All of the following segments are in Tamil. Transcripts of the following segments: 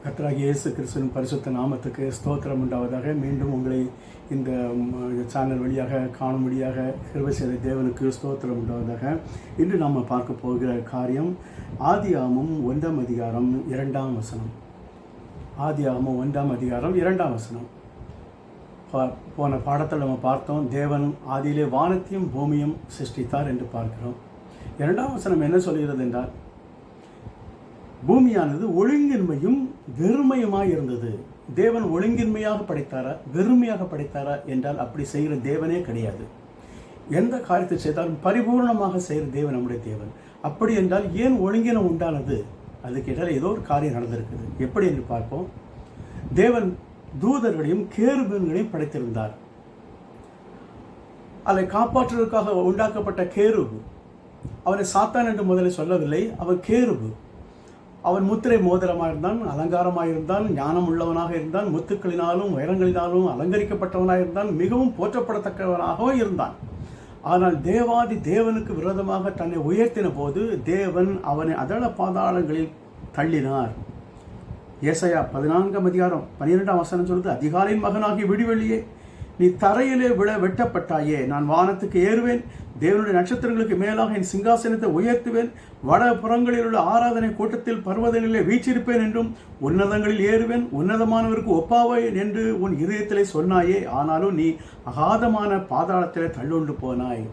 கர்த்தராகிய இயேசு கிறிஸ்துவின் பரிசுத்த நாமத்துக்கு ஸ்தோத்திரம் உண்டாவதாக. மீண்டும் உங்களை இந்த சேனல் வழியாக காணும்படியாக கிருபை செய்த தேவனுக்கு ஸ்தோத்திரம் உண்டாவதாக. இன்று நாம் பார்க்க போகிற காரியம் ஆதியாகமம் 1ஆம் அதிகாரம் 2ஆம் வசனம். ஆதியாகமம் 1ஆம் அதிகாரம் 2ஆம் வசனம். போன பாடத்தில் நம்ம பார்த்தோம், தேவன் ஆதியிலே வானத்தையும் பூமியும் சிருஷ்டித்தார் என்று பார்க்கிறோம். 2ஆம் வசனம் என்ன சொல்கிறது என்றால், பூமியானது ஒழுங்கின்மையும் வெறுமையுமாய் இருந்தது. தேவன் ஒழுங்கின்மையாக படைத்தாரா, வெறுமையாக படைத்தாரா என்றால் அப்படி செய்கிற தேவனே கிடையாது. எந்த காரியத்தை செய்தாலும் பரிபூர்ணமாக செய்கிற தேவன் நம்முடைய தேவன். அப்படி என்றால் ஏன் ஒழுங்கினம் உண்டானது? அது கேட்டால் ஏதோ ஒரு காரியம் நடந்திருக்குது. எப்படி என்று பார்ப்போம். தேவன் தூதர்களையும் கேருபீன்களையும் படைத்திருந்தார். அதை காப்பாற்றுவதற்காக உண்டாக்கப்பட்ட கேருபு, அவனை சாத்தான் என்று முதலில் சொல்லவில்லை, அவன் கேருபு. அவன் முத்திரை மோதிரமாக இருந்தான், அலங்காரமாக இருந்தான், ஞானம் உள்ளவனாக இருந்தான், முத்துக்களினாலும் உயரங்களினாலும் அலங்கரிக்கப்பட்டவனாக இருந்தான், மிகவும் போற்றப்படத்தக்கவனாகவும் இருந்தான். ஆனால் தேவாதி தேவனுக்கு விரோதமாக தன்னை உயர்த்தின போது தேவன் அவனை அதள பாதாளங்களில் தள்ளினார். ஏசாயா 14ஆம் அதிகாரம் 12ஆம் வசனம் சொல்லுது, அதிகாலையின் மகனாகி விடிவெள்ளியே, நீ தரையிலே வெட்டப்பட்டாயே, நான் வானத்துக்கு ஏறுவேன், தேவனுடைய நட்சத்திரங்களுக்கு மேலாக என் சிங்காசனத்தை உயர்த்துவேன், வட புறங்களில் உள்ள ஆராதனை கூட்டத்தில் பர்வதங்களிலே வீச்சிருப்பேன் என்றும் உன்னதங்களில் ஏறுவேன், உன்னதமானவருக்கு ஒப்பாவேன் என்று உன் இதயத்திலே சொன்னாயே, ஆனாலும் நீ அகாதமான பாதாளத்திலே தள்ளுண்டு போனாய்.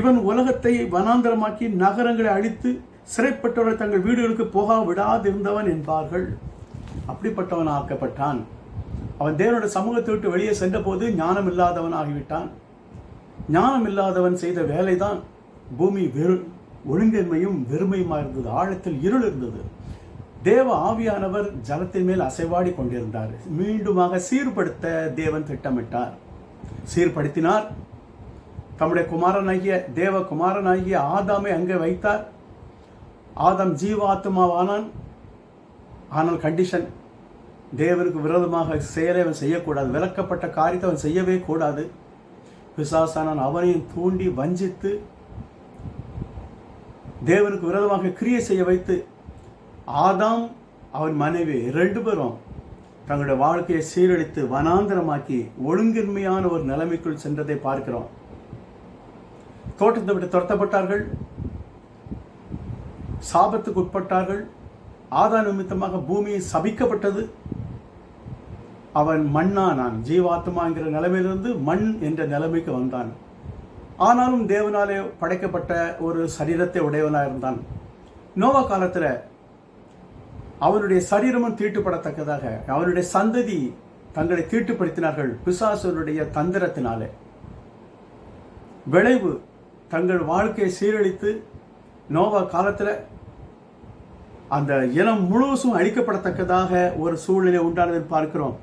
இவன் உலகத்தை வனாந்தரமாக்கி நகரங்களை அழித்து சிறைப்பட்டவர்கள் தங்கள் வீடுகளுக்கு போக விடாதிருந்தவன் என்பார்கள். அப்படிப்பட்டவன் ஆக்கப்பட்டான். அவன் தேவனுடைய சமூகத்தை விட்டு வெளியே சென்ற போது ஞானம் இல்லாதவன் ஆகிவிட்டான். ஞானம் இல்லாதவன் செய்த வேலைதான் பூமி ஒழுங்கின்மையும் வெறுமையுமா இருந்தது. ஆழத்தில் இருள் இருந்தது. தேவ ஆவியானவர் ஜலத்தின் மேல் அசைவாடி கொண்டிருந்தார். மீண்டுமாக சீர்படுத்த தேவன் திட்டமிட்டார், சீர்படுத்தினார். தம்முடைய தேவ குமாரனாகிய ஆதாமை அங்கே வைத்தார். ஆதாம் ஜீவாத்மாவானான். ஆனால் கண்டிஷன், தேவனுக்கு விரோதமாக செயலை அவன் செய்யக்கூடாது. விலக்கப்பட்ட காரியத்தை அவன் செய்யவே கூடாது. பிசாசானான் அவனையும் தூண்டி வஞ்சித்து தேவனுக்கு விரோதமாக கிரியை செய்ய வைத்து ஆதாம் அவன் மனைவி 2 பேரும் தங்களுடைய வாழ்க்கையை சீரழித்து வனாந்தரமாக்கி ஒழுங்கின்மையான ஒரு நிலைமைக்குள் சென்றதை பார்க்கிறோம். தோட்டத்தை விட்டு துரத்தப்பட்டார்கள், சாபத்துக்கு உட்பட்டார்கள். ஆதாம் நிமித்தமாக பூமி சபிக்கப்பட்டது. அவன் மண்ணானான். ஜீவாத்மாங்கிற நிலைமையிலிருந்து மண் என்ற நிலைமைக்கு வந்தான். ஆனாலும் தேவனாலே படைக்கப்பட்ட ஒரு சரீரத்தை உடையவனாக இருந்தான். நோவா காலத்தில் அவனுடைய சரீரமும் தீட்டுப்படத்தக்கதாக அவனுடைய சந்ததி தங்களை தீட்டுப்படுத்தினார்கள் பிசாசுடைய தந்திரத்தினாலே. விளைவு, தங்கள் வாழ்க்கையை சீரழித்து நோவா காலத்தில் அந்த இனம் முழுவதும் அழிக்கப்படத்தக்கதாக ஒரு சூழ்நிலை உண்டானதை பார்க்கிறோம்.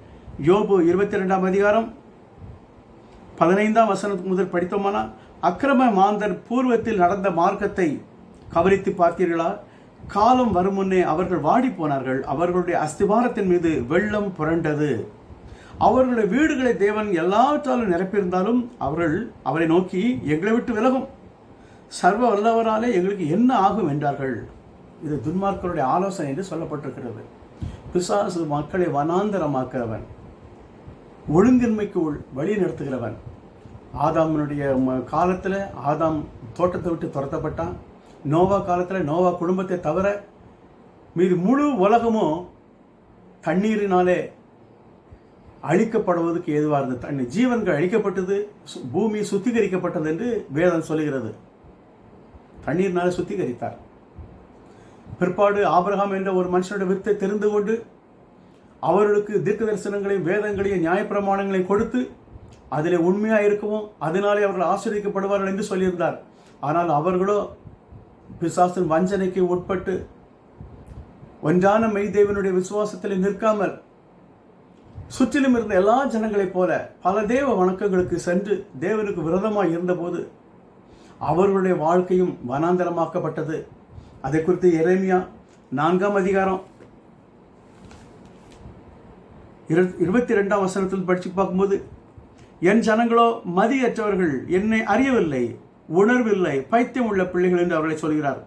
யோபு 22ஆம் அதிகாரம் 15ஆம் வசனத்துக்கு முதல் படித்தோமானா, அக்கிரம மாந்தர் பூர்வத்தில் நடந்த மார்க்கத்தை கவனித்து பார்த்தீர்களா? காலம் வரும் முன்னே அவர்கள் வாடி போனார்கள், அவர்களுடைய அஸ்திவாரத்தின் மீது வெள்ளம் புரண்டது. அவர்களுடைய வீடுகளை தேவன் எல்லாவற்றாலும் நிரப்பியிருந்தாலும் அவர்கள் அவரை நோக்கி, எங்களை விட்டு விலகும், சர்வ வல்லவராலே எங்களுக்கு என்ன ஆகும் என்றார்கள். இது துன்மார்க்கருடைய ஆலோசனை என்று சொல்லப்பட்டிருக்கிறது. பிசாசு மக்களை வனாந்தரமாக்கிறவன், ஒழுங்கின்மைக்கு வழி நடத்துகிறவன். ஆதாமனுடைய காலத்தில் ஆதாம் தோட்டத்தை விட்டு துரத்தப்பட்டான். நோவா காலத்தில் நோவா குடும்பத்தை தவிர மீது முழு உலகமும் தண்ணீரினாலே அழிக்கப்படுவதற்கு ஏதுவாக இருந்தது. தண்ணீர் ஜீவன்கள் அழிக்கப்பட்டது, பூமி சுத்திகரிக்கப்பட்டது என்று வேதம் சொல்லுகிறது. தண்ணீர்னாலே சுத்திகரித்தார். பிற்பாடு ஆபிரகாம் என்ற ஒரு மனுஷனுடைய வித்தை தெரிந்து கொண்டு அவர்களுக்கு தீர்க்க தரிசனங்களையும் வேதங்களையும் நியாயப்பிரமாணங்களையும் கொடுத்து அதிலே உண்மையாக இருக்கவும் அதனாலே அவர்கள் ஆசீர்வதிக்கப்படுவார்கள் என்று சொல்லியிருந்தார். ஆனால் அவர்களோ பிசாசின் வஞ்சனைக்கு உட்பட்டு ஒன்றான மெய்தேவனுடைய விசுவாசத்தில் நிற்காமல் சுற்றிலும் இருந்த எல்லா ஜனங்களைப் போல பல தேவ வணக்கங்களுக்கு சென்று தேவனுக்கு விரோதமாக இருந்தபோது அவர்களுடைய வாழ்க்கையும் வனாந்தரமாக்கப்பட்டது. அதை குறித்து எரேமியா 4ஆம் அதிகாரம் 22ஆம் வசனத்தில் படித்து பார்க்கும்போது, என் ஜனங்களோ மதியற்றவர்கள், என்னை அறியவில்லை, உணர்வில்லை, பைத்தியம் உள்ள பிள்ளைகள் என்று அவர்களை சொல்கிறார்.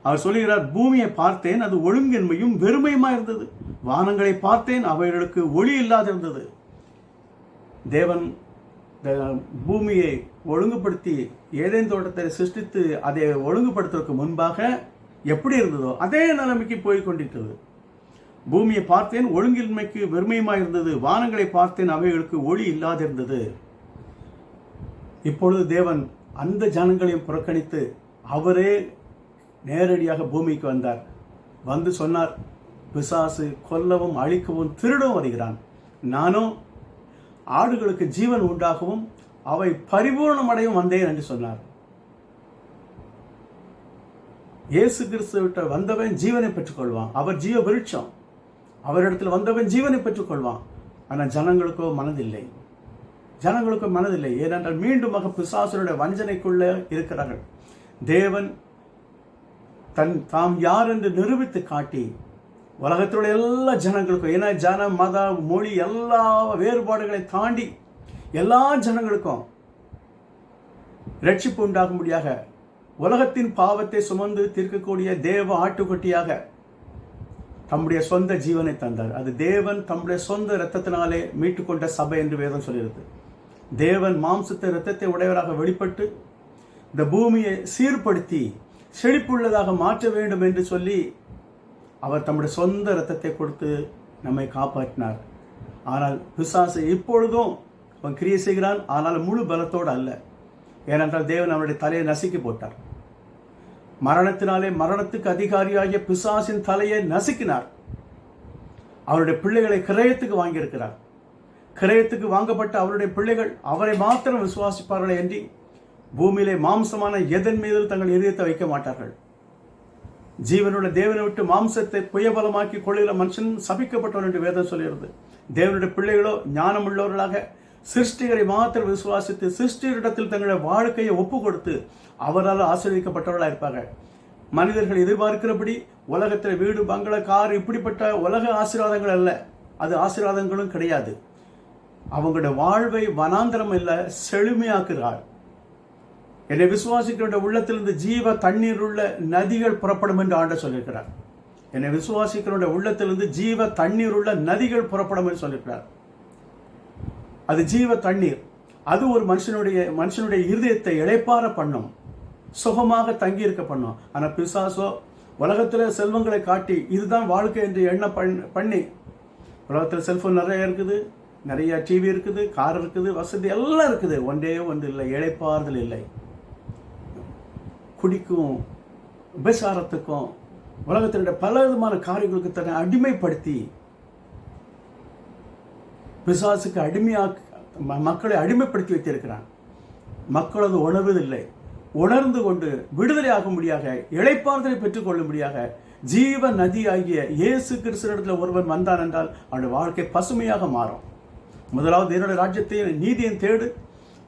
அவர் சொல்லுகிறார், பூமியை பார்த்தேன், அது ஒழுங்கின்மையும் வெறுமையுமா இருந்தது. வானங்களை பார்த்தேன், அவைகளுக்கு ஒளி இல்லாதிருந்தது. தேவன் பூமியை ஒழுங்குபடுத்தி ஏதேன் தோட்டத்தை சிருஷ்டித்து அதை ஒழுங்குபடுத்துவதற்கு முன்பாக எப்படி இருந்ததோ அதே நிலைமைக்கு போய் கொண்டிருக்கிறது. பூமியை பார்த்தேன், ஒழுங்கின்மைக்கு வெறுமையுமா இருந்தது. வானங்களை பார்த்தேன், அவைகளுக்கு ஒளி இல்லாதிருந்தது. இப்பொழுது தேவன் அந்த ஜனங்களையும் புறக்கணித்து அவரே நேரடியாக பூமிக்கு வந்தார். வந்து சொன்னார், பிசாசு கொல்லவும் அழிக்கவும் திருடவும் வருகிறான். நானும் ஆடுகளுக்கு ஜீவன் உண்டாகவும் அவை பரிபூர்ணமடையும் வந்தேன் என்று சொன்னார். இயேசு கிறிஸ்துவிட்ட வந்தவன் ஜீவனை பெற்றுக்கொள்வான். அவர் ஜீவ விருட்சம். அவரிடத்தில் வந்தவன் ஜீவனை பெற்றுக்கொள்வான். ஆனால் ஜனங்களுக்கோ மனதில்லை. ஏனென்றால் மீண்டுமாக பிசாசுடைய வஞ்சனைக்குள்ளே இருக்கிறார்கள். தேவன் தாம் யார் என்று நிரூபித்து காட்டி உலகத்தினுடைய எல்லா ஜனங்களுக்கும், ஏன்னா ஜன மத மொழி எல்லா வேறுபாடுகளை தாண்டி எல்லா ஜனங்களுக்கும் ரட்சிப்பு உண்டாகும்படியாக உலகத்தின் பாவத்தை சுமந்து தீர்க்கக்கூடிய தேவ ஆட்டுக்குட்டியாக தம்முடைய சொந்த ஜீவனை தந்தார். அது தேவன் தம்முடைய சொந்த இரத்தத்தினாலே மீட்டுக்கொண்ட சபை என்று வேதம் சொல்கிறது. தேவன் மாம்சத்தை இரத்தத்தை உடையவராக வெளிப்பட்டு இந்த பூமியை சீர்படுத்தி செழிப்புள்ளதாக மாற்ற வேண்டும் என்று சொல்லி அவர் தம்முடைய சொந்த இரத்தத்தை கொடுத்து நம்மை காப்பாற்றினார். ஆனால் பிசாசு இப்பொழுதும் அவன் கிரியை செய்கிறான், ஆனால் முழு பலத்தோடு அல்ல. ஏனென்றால் தேவன் அவனுடைய தலையை நசுக்கி போட்டார். மரணத்தினாலே மரணத்துக்கு அதிகாரியாகிய பிசாசின் தலையை நசுக்கினார். அவருடைய பிள்ளைகளை கிரயத்துக்கு வாங்கியிருக்கிறார். கிரயத்துக்கு வாங்கப்பட்ட அவருடைய பிள்ளைகள் அவரை மாத்திரம் விசுவாசிப்பார்களே என்று பூமியிலே மாம்சமான எதன் மீது தங்கள் இதயத்தை வைக்க மாட்டார்கள். ஜீவனுடைய தேவனை விட்டு மாம்சத்தை புயபலமாக்கி கொள்ளுகிற மனுஷன் சபிக்கப்பட்டவன் என்று வேதம் சொல்கிறது. தேவனுடைய பிள்ளைகளோ ஞானம் உள்ளவர்களாக சிருஷ்டிகரை மாத்திரம் விசுவாசித்து சிருஷ்டியரிடத்தில் தங்களுடைய வாழ்க்கையை ஒப்பு கொடுத்து அவரால் ஆசீர்வதிக்கப்பட்டவர்களாக இருப்பாங்க. மனிதர்கள் எதிர்பார்க்கிறபடி உலகத்தில் வீடு, பங்களா, கார் இப்படிப்பட்ட உலக ஆசீர்வாதங்கள் அல்ல. அது ஆசீர்வாதங்களும் கிடையாது. அவங்களுடைய வாழ்வை வனாந்தரம் இல்லை, செழுமையாக்குகிறார். என்னை விசுவாசிக்கிற உள்ளத்திலிருந்து ஜீவ தண்ணீர் உள்ள நதிகள் புறப்படும் என்று ஆண்டவர் சொல்லியிருக்கிறார். என்னை விசுவாசிக்கிற உள்ளத்திலிருந்து ஜீவ தண்ணீர் உள்ள நதிகள் புறப்படும் என்று சொல்லியிருக்கிறார். அது ஜீவ தண்ணீர். அது ஒரு மனுஷனுடைய இருதயத்தை இளைப்பார பண்ணும், சுகமாக தங்கி இருக்க பண்ணும். ஆனால் பிசாசோ உலகத்தில் செல்வங்களை காட்டி இதுதான் வாழ்க்கை என்று எண்ண பண்ணி, உலகத்தில் செல்போன் நிறைய இருக்குது, நிறைய டிவி இருக்குது, கார் இருக்குது, வசதி எல்லாம் இருக்குது, ஒன்றே ஒன்று இல்லை, இளைப்பாறுதல் இல்லை. குடிக்கும், உபசாரத்துக்கும், உலகத்தினுடைய பல விதமான காரியங்களுக்கு தன்னை அடிமைப்படுத்தி பிசாசுக்கு மக்களை அடிமைப்படுத்தி வைத்திருக்கிறான். மக்கள் அது உணர்வதில்லை. உணர்ந்து கொண்டு விடுதலை ஆகும்படியாக, இளைப்பாறுதலை பெற்றுக்கொள்ளும்படியாக ஜீவ நதி ஆகிய இயேசு கிறிஸ்துவிடத்தில் ஒருவன் வந்தான் என்றால் அவனுடைய வாழ்க்கை பசுமையாக மாறும். முதலாவது என்னுடைய ராஜ்யத்தையும் நீதியும் தேடு,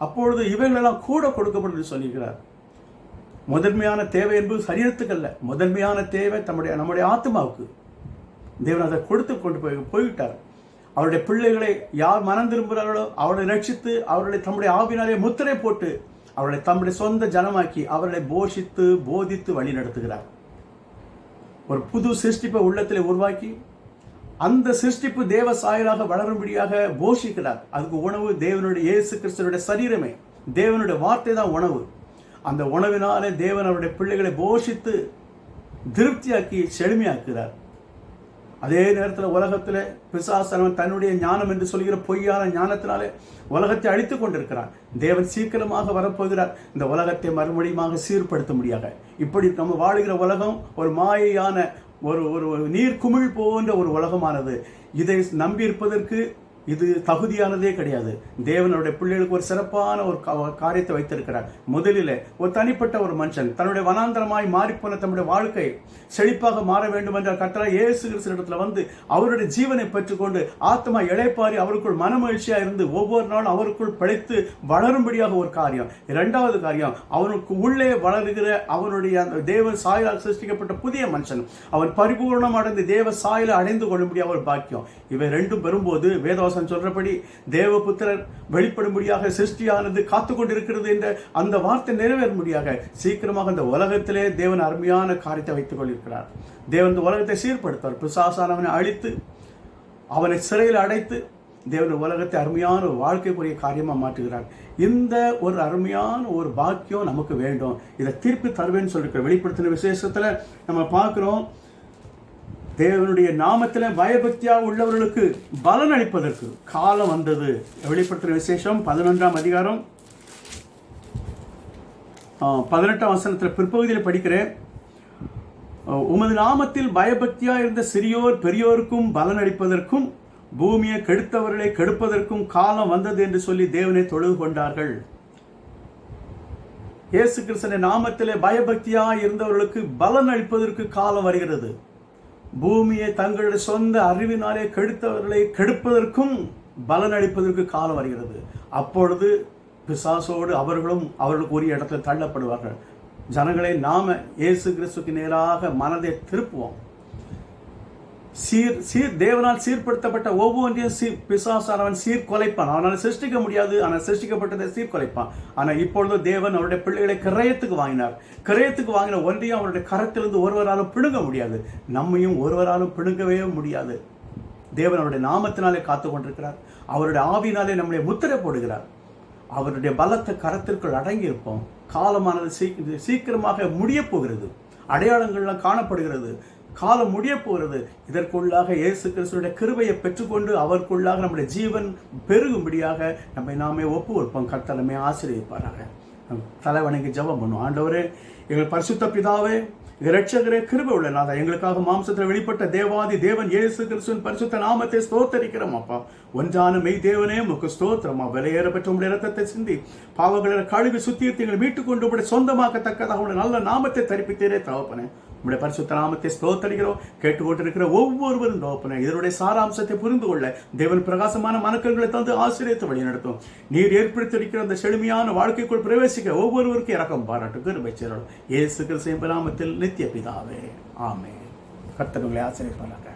அப்பொழுது இவைகளெல்லாம் கூட கொடுக்கப்படும் என்று சொல்லியிருக்கிறார். முதன்மையான தேவை என்பது சரீரத்துக்கு அல்ல, முதன்மையான தேவை நம்முடைய ஆத்மாவுக்கு. தேவன் அதை கொடுத்து கொண்டு போய்விட்டார். அவருடைய பிள்ளைகளை யார் மனம் திரும்புகிறார்களோ அவர்களை ரட்சித்து அவர்களை தம்முடைய ஆவினாலே முத்திரை போட்டு அவர்களை தம்முடைய சொந்த ஜனமாக்கி அவர்களை போஷித்து போதித்து வழி நடத்துகிறார். ஒரு புது சிருஷ்டிப்பை உள்ளத்தில் உருவாக்கி அந்த சிருஷ்டிப்பு தேவ சாயலாக வளரும்படியாக போஷிக்கிறார். அதுக்கு உணவு தேவனுடைய இயேசு கிறிஸ்துவினுடைய சரீரமே, தேவனுடைய வார்த்தை தான் உணவு. அந்த உணவினாலே தேவன் அவருடைய பிள்ளைகளை போஷித்து திருப்தியாக்கி செழுமையாக்குகிறார். அதே நேரத்தில் உலகத்தில் பிசாசனவன் தன்னுடைய ஞானம் என்று சொல்கிற பொய்யான ஞானத்தினாலே உலகத்தை அழித்து கொண்டிருக்கிறான். தேவன் சீக்கிரமாக வரப்போகிறார் இந்த உலகத்தை மறுபடியும் சீர்படுத்த முடியாக. இப்படி நம்ம வாழுகிற உலகம் ஒரு மாயையான ஒரு நீர் குமிழ் போன்ற ஒரு உலகமானது. இதை நம்பி இருப்பதற்கு இது தகுதியானதே கிடையாது. தேவனுடைய பிள்ளைகளுக்கு ஒரு சிறப்பான ஒரு காரியத்தை வைத்திருக்கிறார். முதலில் ஒரு தனிப்பட்ட ஒரு மனுஷன் தன்னுடைய வனாந்தரமாய் மாறிப்போன தன்னுடைய வாழ்க்கை செழிப்பாக மாற வேண்டும் என்ற கர்த்தராகிய இயேசு கிறிஸ்துவிடத்தில் வந்து அவருடைய ஜீவனை பெற்றுக்கொண்டு ஆத்மா இளைப்பாரி அவருக்குள் மனமகிழ்ச்சியாக இருந்து ஒவ்வொரு நாளும் அவருக்குள் பிழைத்து வளரும்படியாக ஒரு காரியம். இரண்டாவது காரியம், அவனுக்கு உள்ளே வளருகிற அவனுடைய அந்த தேவ சாயலால் சிருஷ்டிக்கப்பட்ட புதிய மனுஷன் அவன் பரிபூர்ணம் அடைந்து தேவ சாயலை அடைந்து கொள்ளும்படியாக ஒரு பாக்கியம். இவை ரெண்டும் பெறும்போது வேதவாசம் வேதவசம் சொல்றபடி தேவபுத்திரர் வெளிப்படும்படியாக சிருஷ்டியானது காத்து கொண்டிருக்கிறது என்ற அந்த வார்த்தை நிறைவேறும்படியாக சீக்கிரமாக அந்த உலகத்திலே தேவன் அருமையான காரியத்தை வைத்துக் கொண்டிருக்கிறார். தேவன் இந்த உலகத்தை சீர்படுத்துவார். பிசாசானவனை அழித்து அவனை சிறையில் அடைத்து தேவன் உலகத்தை அருமையான ஒரு வாழ்க்கைக்குரிய காரியமாக மாற்றுகிறார். இந்த ஒரு அருமையான ஒரு பாக்கியம் நமக்கு வேண்டும். இதை திருப்பி தருவேன்னு சொல்லிருக்கிற வெளிப்படுத்தின விசேஷத்தில் நம்ம பார்க்குறோம். தேவனுடைய நாமத்தில் பயபக்தியாக உள்ளவர்களுக்கு பலன் அளிப்பதற்கு காலம் வந்தது. வெளிப்படுத்தின விசேஷம் 11ஆம் அதிகாரம் 18ஆம் வசனத்தில் பிற்பகுதியில் படிக்கிறேன். உமது நாமத்தில் பயபக்தியாக இருந்த சிறியோர் பெரியோருக்கும் பலன் அளிப்பதற்கும் பூமியை கெடுத்தவர்களை கெடுப்பதற்கும் காலம் வந்தது என்று சொல்லி தேவனை தொழுது கொண்டார்கள். இயேசு கிறிஸ்துவின் நாமத்திலே பயபக்தியாக இருந்தவர்களுக்கு பலன் அளிப்பதற்கு காலம் வருகிறது. பூமியை தங்களுடைய சொந்த அறிவினாலே கெடுத்தவர்களை கெடுப்பதற்கும் பலன் அளிப்பதற்கு காலம் வருகிறது. அப்பொழுது பிசாசோடு அவர்களுக்கு உரிய இடத்தில் தள்ளப்படுவார்கள். ஜனங்களை நாம இயேசு கிறிஸ்துக்கு நேராக மனதை திருப்புவோம். தேவனால் சீர்படுத்தப்பட்ட ஒவ்வொன்றையும் பிசாசானவன் சீர்குலைப்பான். அவனால் சிருஷ்டிக்க முடியாது, ஆனால் சிருஷ்டிக்கப்பட்டதை சீர்குலைப்பான். ஆனால் இப்பொழுது தேவன் அவருடைய பிள்ளைகளை கிரயத்துக்கு வாங்கினார். கிரயத்துக்கு வாங்கின ஒன்றையும் அவருடைய கரத்திலிருந்து ஒருவராலும் பிடுங்க முடியாது. நம்மையும் ஒருவராலும் பிடுங்கவே முடியாது. தேவன் அவருடைய நாமத்தினாலே காத்து கொண்டிருக்கிறார். அவருடைய ஆவினாலே நம்முடைய முத்திரை போடுகிறார். அவருடைய பலத்த கரத்திற்குள் அடங்கி இருப்போம். காலமானது சீக்கிரமாக முடிய போகிறது. அடையாளங்கள்லாம் காணப்படுகிறது. காலம் முடிய போகிறது. இதற்குள்ளாக இயேசு கிறிஸ்துவினுடைய கிருபையை பெற்றுக்கொண்டு அவருக்குள்ளாக நம்முடைய ஜீவன் பெருகும்படியாக நம்மை நாமே ஒப்பு கொடுப்போம். கர்த்தர் நம்மை ஆசீர்வதிப்பாராக. தலைவணங்கி ஜெபம் பண்ணுவோம். ஆண்டவரே, எங்கள் பரிசுத்த பிதாவே, இரட்சகரே, கிருபை உள்ள நாதா, எங்களுக்காக மாம்சத்தில் வெளிப்பட்ட தேவாதி தேவன் இயேசு கிறிஸ்துவின் பரிசுத்த நாமத்தை ஸ்தோத்தரிக்கிறோம். அப்பா, ஒன்றான மெய் தேவனே உமக்கு ஸ்தோத்திரமா. விலையேற பெற்ற உடைய இரத்தத்தை சிந்தி பாவங்களை கழுவி சுத்தியத்தை எங்களை மீட்டுக் கொண்டு உடைய சொந்தமாக்கத்தக்கதாக உடைய நல்ல நாமத்தை தரிப்பித்தீரே தகப்பனே. உடைய பரிசுத்த நாமத்தை ஸ்தோத்தரிக்கிறோம். கேட்டுக்கொண்டிருக்கிற ஒவ்வொருவரும் தகப்பனே, இதனுடைய சாராம்சத்தை புரிந்து கொள்ள தேவன் பிரகாசமான மனக்கங்களை தந்து ஆசீர்வதித்து வழி நடத்தும். நீர் ஏற்படுத்தியிருக்கிற அந்த செழுமையான வாழ்க்கைக்குள் பிரவேசிக்க ஒவ்வொருவருக்கும் இரக்கம் பாராட்டு கிருபை சேரணும். இயேசு கிறிஸ்துவின் நாமத்தில் நித்திய பிதாவே, ஆமென். கர்த்தர் உங்களை ஆசீர்வதிப்பாராக.